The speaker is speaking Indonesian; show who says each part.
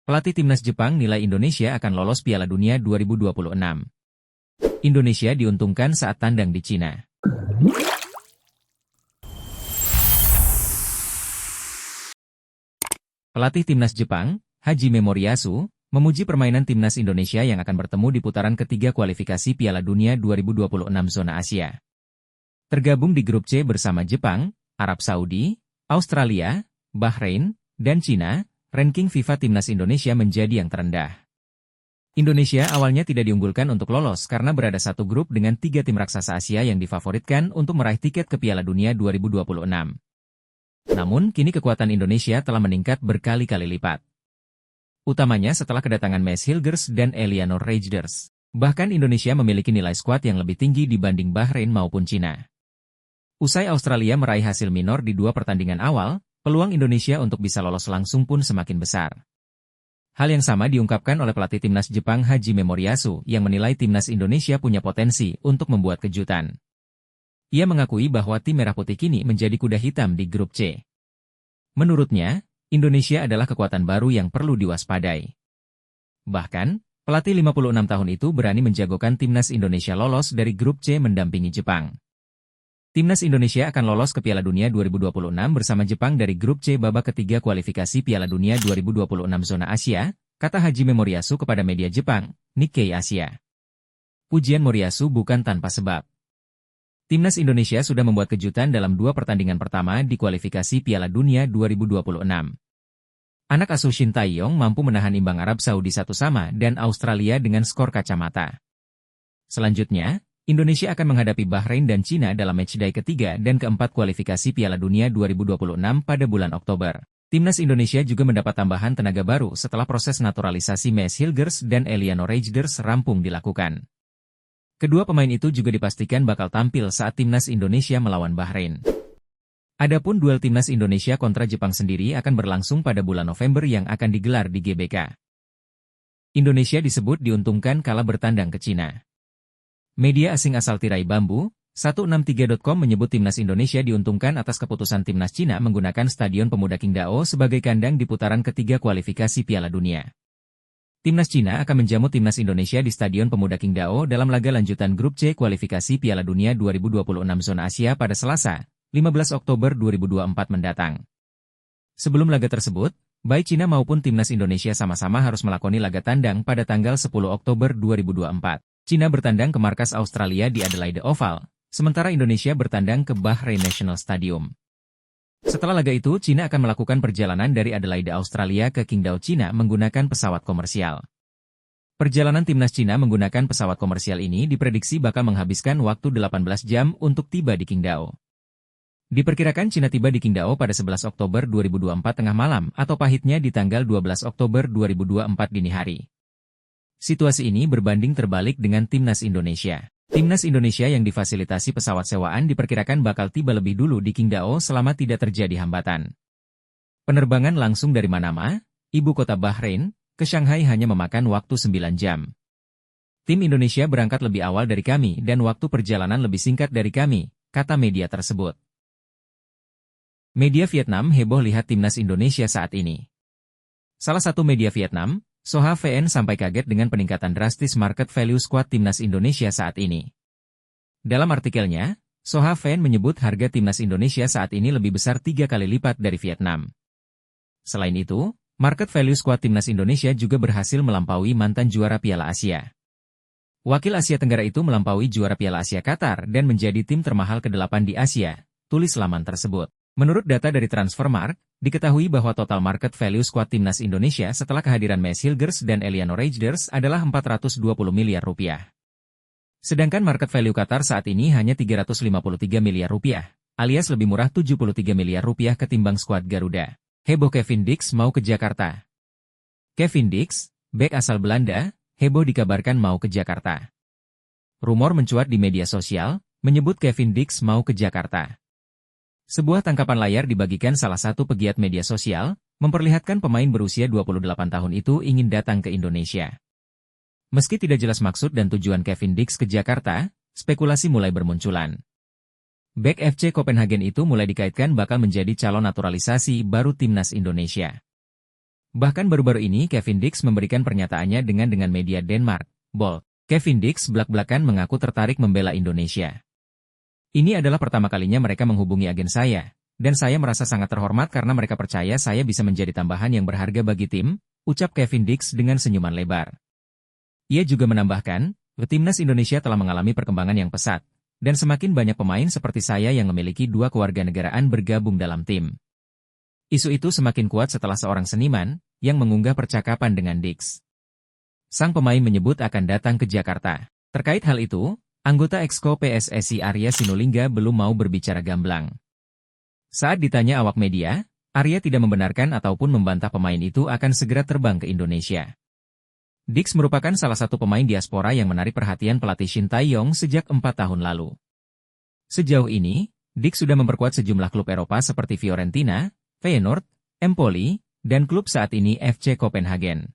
Speaker 1: Pelatih timnas Jepang nilai Indonesia akan lolos Piala Dunia 2026. Indonesia diuntungkan saat tandang di Cina. Pelatih timnas Jepang, Hajime Moriyasu, memuji permainan timnas Indonesia yang akan bertemu di putaran ketiga kualifikasi Piala Dunia 2026 zona Asia. Tergabung di grup C bersama Jepang, Arab Saudi, Australia, Bahrain, dan Cina, ranking FIFA timnas Indonesia menjadi yang terendah. Indonesia awalnya tidak diunggulkan untuk lolos karena berada satu grup dengan 3 tim raksasa Asia yang difavoritkan untuk meraih tiket ke Piala Dunia 2026. Namun, kini kekuatan Indonesia telah meningkat berkali-kali lipat. Utamanya setelah kedatangan Mads Hilgers dan Eleanor Reijers. Bahkan Indonesia memiliki nilai skuad yang lebih tinggi dibanding Bahrain maupun Cina. Usai Australia meraih hasil minor di 2 pertandingan awal, peluang Indonesia untuk bisa lolos langsung pun semakin besar. Hal yang sama diungkapkan oleh pelatih timnas Jepang Hajime Moriyasu yang menilai timnas Indonesia punya potensi untuk membuat kejutan. Ia mengakui bahwa tim Merah Putih kini menjadi kuda hitam di grup C. Menurutnya, Indonesia adalah kekuatan baru yang perlu diwaspadai. Bahkan, pelatih 56 tahun itu berani menjagokan timnas Indonesia lolos dari grup C mendampingi Jepang. Timnas Indonesia akan lolos ke Piala Dunia 2026 bersama Jepang dari grup C babak ketiga kualifikasi Piala Dunia 2026 zona Asia, kata Hajime Moriyasu kepada media Jepang, Nikkei Asia. Pujian Moriyasu bukan tanpa sebab. Timnas Indonesia sudah membuat kejutan dalam 2 pertandingan pertama di kualifikasi Piala Dunia 2026. Anak asuh Shin Tae-yong mampu menahan imbang Arab Saudi 1-1 dan Australia dengan skor kacamata. Selanjutnya, Indonesia akan menghadapi Bahrain dan Cina dalam matchday ketiga dan keempat kualifikasi Piala Dunia 2026 pada bulan Oktober. Timnas Indonesia juga mendapat tambahan tenaga baru setelah proses naturalisasi Mads Hilgers dan Eleanor Reijers rampung dilakukan. Kedua pemain itu juga dipastikan bakal tampil saat timnas Indonesia melawan Bahrain. Adapun duel timnas Indonesia kontra Jepang sendiri akan berlangsung pada bulan November yang akan digelar di GBK. Indonesia disebut diuntungkan kala bertandang ke Cina. Media asing asal tirai bambu, 163.com menyebut timnas Indonesia diuntungkan atas keputusan timnas Cina menggunakan Stadion Pemuda Qingdao sebagai kandang di putaran ketiga kualifikasi Piala Dunia. Timnas Cina akan menjamu timnas Indonesia di Stadion Pemuda Qingdao dalam laga lanjutan grup C kualifikasi Piala Dunia 2026 zona Asia pada Selasa, 15 Oktober 2024 mendatang. Sebelum laga tersebut, baik Cina maupun timnas Indonesia sama-sama harus melakoni laga tandang pada tanggal 10 Oktober 2024. Cina bertandang ke markas Australia di Adelaide Oval, sementara Indonesia bertandang ke Bahrain National Stadium. Setelah laga itu, Cina akan melakukan perjalanan dari Adelaide Australia ke Qingdao Cina menggunakan pesawat komersial. Perjalanan timnas Cina menggunakan pesawat komersial ini diprediksi bakal menghabiskan waktu 18 jam untuk tiba di Qingdao. Diperkirakan Cina tiba di Qingdao pada 11 Oktober 2024 tengah malam atau pahitnya di tanggal 12 Oktober 2024 dini hari. Situasi ini berbanding terbalik dengan timnas Indonesia. Timnas Indonesia yang difasilitasi pesawat sewaan diperkirakan bakal tiba lebih dulu di Qingdao selama tidak terjadi hambatan. Penerbangan langsung dari Manama, ibu kota Bahrain, ke Shanghai hanya memakan waktu 9 jam. Tim Indonesia berangkat lebih awal dari kami dan waktu perjalanan lebih singkat dari kami, kata media tersebut. Media Vietnam heboh lihat timnas Indonesia saat ini. Salah satu media Vietnam, Soha VN sampai kaget dengan peningkatan drastis market value skuad timnas Indonesia saat ini. Dalam artikelnya, Soha VN menyebut harga timnas Indonesia saat ini lebih besar 3 kali lipat dari Vietnam. Selain itu, market value skuad timnas Indonesia juga berhasil melampaui mantan juara Piala Asia. Wakil Asia Tenggara itu melampaui juara Piala Asia Qatar dan menjadi tim termahal ke-8 di Asia, tulis laman tersebut. Menurut data dari Transfermarkt, diketahui bahwa total market value skuad timnas Indonesia setelah kehadiran Mads Hilgers dan Eleanor Reijers adalah 420 miliar rupiah. Sedangkan market value Qatar saat ini hanya 353 miliar rupiah, alias lebih murah 73 miliar rupiah ketimbang skuad Garuda. Heboh Kevin Dix mau ke Jakarta. Kevin Dix, bek asal Belanda, heboh dikabarkan mau ke Jakarta. Rumor mencuat di media sosial, menyebut Kevin Dix mau ke Jakarta. Sebuah tangkapan layar dibagikan salah satu pegiat media sosial, memperlihatkan pemain berusia 28 tahun itu ingin datang ke Indonesia. Meski tidak jelas maksud dan tujuan Kevin Dix ke Jakarta, spekulasi mulai bermunculan. Bek FC Copenhagen itu mulai dikaitkan bakal menjadi calon naturalisasi baru timnas Indonesia. Bahkan baru-baru ini Kevin Dix memberikan pernyataannya dengan media Denmark, Bold. Kevin Dix belak-belakan mengaku tertarik membela Indonesia. Ini adalah pertama kalinya mereka menghubungi agen saya, dan saya merasa sangat terhormat karena mereka percaya saya bisa menjadi tambahan yang berharga bagi tim, ucap Kevin Dix dengan senyuman lebar. Ia juga menambahkan, timnas Indonesia telah mengalami perkembangan yang pesat, dan semakin banyak pemain seperti saya yang memiliki 2 kewarganegaraan bergabung dalam tim. Isu itu semakin kuat setelah seorang seniman yang mengunggah percakapan dengan Dix. Sang pemain menyebut akan datang ke Jakarta. Terkait hal itu, anggota Exco PSSI Arya Sinulinga belum mau berbicara gamblang. Saat ditanya awak media, Arya tidak membenarkan ataupun membantah pemain itu akan segera terbang ke Indonesia. Dix merupakan salah satu pemain diaspora yang menarik perhatian pelatih Shin Tae-yong sejak 4 tahun lalu. Sejauh ini, Dix sudah memperkuat sejumlah klub Eropa seperti Fiorentina, Feyenoord, Empoli, dan klub saat ini FC Copenhagen.